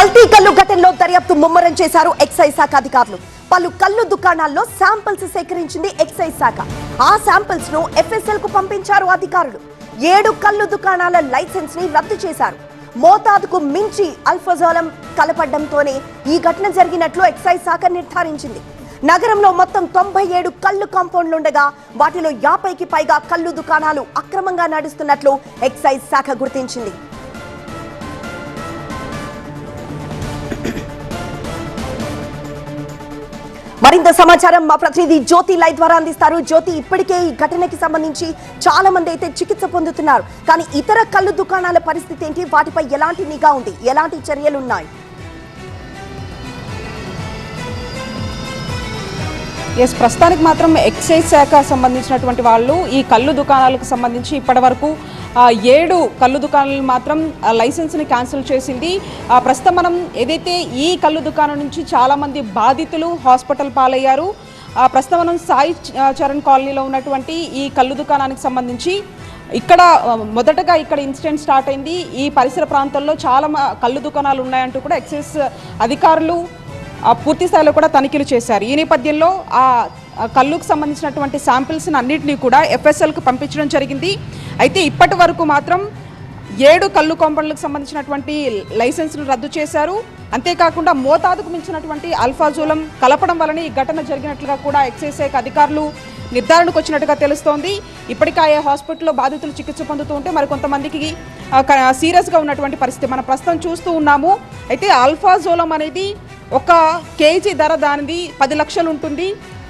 కల్తీ కల్లు ఘటనలో దర్యాప్తు ముమ్మరం చేశారు ఎక్సైజ్ శాఖ అధికారులు. పలు కల్లు దుకాణాల్లో శాంపిల్స్ సేకరించింది ఎక్సైజ్ శాఖ. ఆ శాంపిల్స్ ను ఎఫ్ఎస్ఎల్ కు పంపించారు అధికారులు. 7 కల్లు దుకాణాల లైసెన్స్ ని రద్దు చేశారు. మోతాదుకు మించి అల్ఫాజోలం కలపడంతోనే ఈ ఘటన జరిగినట్లు ఎక్సైజ్ శాఖ నిర్ధారించింది. నగరంలో మొత్తం 97 కల్లు కాంపౌండ్లుండగా వాటిలో 50కి పైగా కల్లు దుకాణాలు అక్రమంగా నడుస్తున్నట్లు ఎక్సైజ్ శాఖ గుర్తించింది. మరింత సమాచారం మా ప్రతినిధి జ్యోతి లైవ్ ద్వారా అందిస్తారు. జ్యోతి, ఇప్పటికే ఈ ఘటనకి సంబంధించి చాలా మంది అయితే చికిత్స పొందుతున్నారు. కానీ ఇతర కల్లు దుకాణాల పరిస్థితి ఏంటి? వాటిపై ఎలాంటి నిఘా ఉంది? ఎలాంటి చర్యలు ఉన్నాయి? ప్రస్తుతానికి మాత్రం ఎక్సైజ్ శాఖ సంబంధించినటువంటి వాళ్ళు ఈ కల్లు దుకాణాలకు సంబంధించి ఇప్పటి వరకు 7 కల్లు దుకాణాలు మాత్రం లైసెన్స్ని క్యాన్సిల్ చేసింది. ప్రస్తుతం మనం ఏదైతే ఈ కల్లు దుకాణం నుంచి చాలామంది బాధితులు హాస్పిటల్ పాలయ్యారు. ప్రస్తుతం మనం సాయి చరణ్ కాలనీలో ఉన్నటువంటి ఈ కల్లు దుకాణానికి సంబంధించి మొదటగా ఇక్కడ ఇన్సిడెంట్ స్టార్ట్ అయింది. ఈ పరిసర ప్రాంతాల్లో చాలా కల్లు దుకాణాలు ఉన్నాయంటూ కూడా ఎక్సైజ్ అధికారులు పూర్తి స్థాయిలో కూడా తనిఖీలు చేశారు. ఈ నేపథ్యంలో ఆ కల్లుకు సంబంధించినటువంటి శాంపిల్స్ని అన్నింటినీ కూడా ఎఫ్ఎస్ఎల్కి పంపించడం జరిగింది. అయితే ఇప్పటి వరకు మాత్రం 7 కల్లు కాంపౌండ్లకు సంబంధించినటువంటి లైసెన్స్ను రద్దు చేశారు. అంతేకాకుండా మోతాదుకు మించినటువంటి అల్ఫాజోలం కలపడం వలన ఈ ఘటన జరిగినట్లుగా కూడా ఎక్సైజ్ శాఖ అధికారులు నిర్ధారణకు వచ్చినట్టుగా తెలుస్తోంది. ఇప్పటికే ఆయా హాస్పిటల్లో బాధితులు చికిత్స పొందుతూ ఉంటే మరికొంతమందికి సీరియస్గా ఉన్నటువంటి పరిస్థితి మనం ప్రస్తుతం చూస్తూ ఉన్నాము. అయితే అల్ఫాజోలం అనేది 1 కేజీ ధర దానిది 10 లక్షలు ఉంటుంది.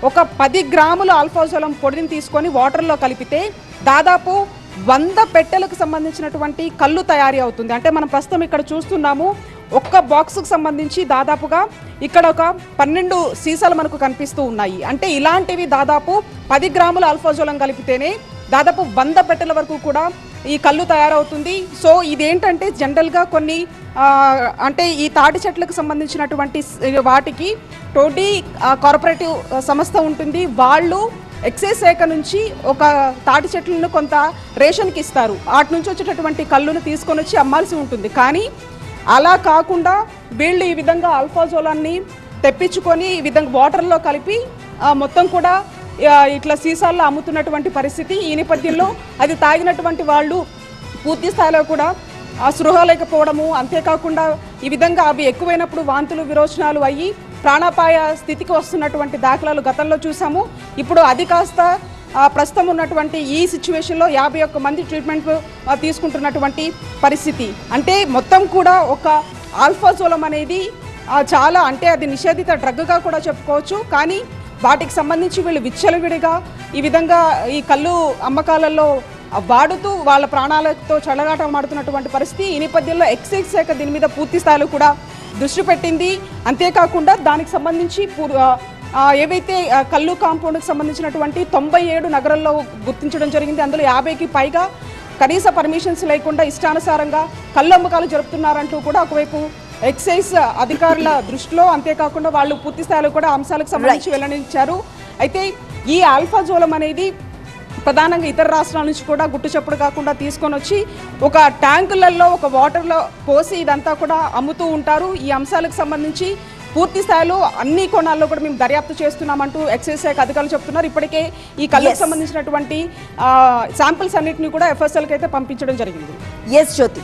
ఒక 10 గ్రాముల అల్ఫాజోలం పొడిని తీసుకొని వాటర్లో కలిపితే దాదాపు 100 పెట్టెలకు సంబంధించినటువంటి కళ్ళు తయారీ అవుతుంది. అంటే మనం ప్రస్తుతం ఇక్కడ చూస్తున్నాము, ఒక్క బాక్స్కు సంబంధించి దాదాపుగా ఇక్కడ ఒక 12 సీసాలు మనకు కనిపిస్తూ ఉన్నాయి. అంటే ఇలాంటివి దాదాపు 10 గ్రాముల అల్ఫాజోలం కలిపితేనే దాదాపు 100 పెట్టెల వరకు కూడా ఈ కళ్ళు తయారవుతుంది. సో ఇదేంటంటే జనరల్గా కొన్ని అంటే ఈ తాటి చెట్లకు సంబంధించినటువంటి వాటికి టోటీ కార్పొరేటివ్ సంస్థ ఉంటుంది. వాళ్ళు ఎక్సైజ్ శాఖ నుంచి ఒక తాటి చెట్లను కొంత రేషన్కి ఇస్తారు. వాటి నుంచి వచ్చేటటువంటి కళ్ళును తీసుకొని వచ్చి అమ్మాల్సి ఉంటుంది. కానీ అలా కాకుండా వీళ్ళు ఈ విధంగా అల్ఫాజోలాన్ని తెప్పించుకొని ఈ విధంగా వాటర్లో కలిపి మొత్తం కూడా ఇట్లా సీసాల్లో అమ్ముతున్నటువంటి పరిస్థితి. ఈ నేపథ్యంలో అది తాగినటువంటి వాళ్ళు పూర్తి స్థాయిలో కూడా స్పృహ లేకపోవడము, అంతేకాకుండా ఈ విధంగా అవి ఎక్కువైనప్పుడు వాంతులు విరోచనాలు అయ్యి ప్రాణాపాయ స్థితికి వస్తున్నటువంటి దాఖలాలు గతంలో చూసాము. ఇప్పుడు అది కాస్త ప్రస్తుతం ఉన్నటువంటి ఈ సిచ్యువేషన్లో 51 మంది ట్రీట్మెంట్ తీసుకుంటున్నటువంటి పరిస్థితి. అంటే మొత్తం కూడా ఒక ఆల్ఫాజోలం అనేది చాలా అంటే అది నిషేధిత డ్రగ్గా కూడా చెప్పుకోవచ్చు. కానీ వాటికి సంబంధించి వీళ్ళు విచ్చలవిడిగా ఈ విధంగా ఈ కళ్ళు అమ్మకాలలో వాడుతూ వాళ్ళ ప్రాణాలతో చెలగాటం ఆడుతున్నటువంటి పరిస్థితి. ఈ నేపథ్యంలో ఎక్సైజ్ శాఖ దీని మీద పూర్తి స్థాయిలో కూడా దృష్టి పెట్టింది. అంతేకాకుండా దానికి సంబంధించి ఏవైతే కల్లు కాంపౌండ్కి సంబంధించినటువంటి 97 నగరాల్లో గుర్తించడం జరిగింది. అందులో 50కి పైగా కనీస పర్మిషన్స్ లేకుండా ఇష్టానుసారంగా కళ్ళు అమ్మకాలు జరుపుతున్నారంటూ కూడా ఒకవైపు ఎక్సైజ్ అధికారుల దృష్టిలో, అంతేకాకుండా వాళ్ళు పూర్తి స్థాయిలో కూడా అంశాలకు సంబంధించి వెల్లడించారు. అయితే ఈ ఆల్ఫాజోలం అనేది ప్రధానంగా ఇతర రాష్ట్రాల నుంచి కూడా గుట్టు చప్పుడు కాకుండా తీసుకొని వచ్చి ఒక ట్యాంకులలో ఒక వాటర్లో పోసి ఇదంతా కూడా అమ్ముతూ ఉంటారు. ఈ అంశాలకు సంబంధించి పూర్తి స్థాయిలో అన్ని కోణాల్లో కూడా మేము దర్యాప్తు చేస్తున్నామంటూ ఎక్సైజ్ శాఖ అధికారులు చెప్తున్నారు. ఇప్పటికే ఈ కళ్ళకు సంబంధించినటువంటి శాంపిల్స్ అన్నింటినీ కూడా ఎఫ్ఎస్ఎల్కి అయితే పంపించడం జరిగింది. జ్యోతి.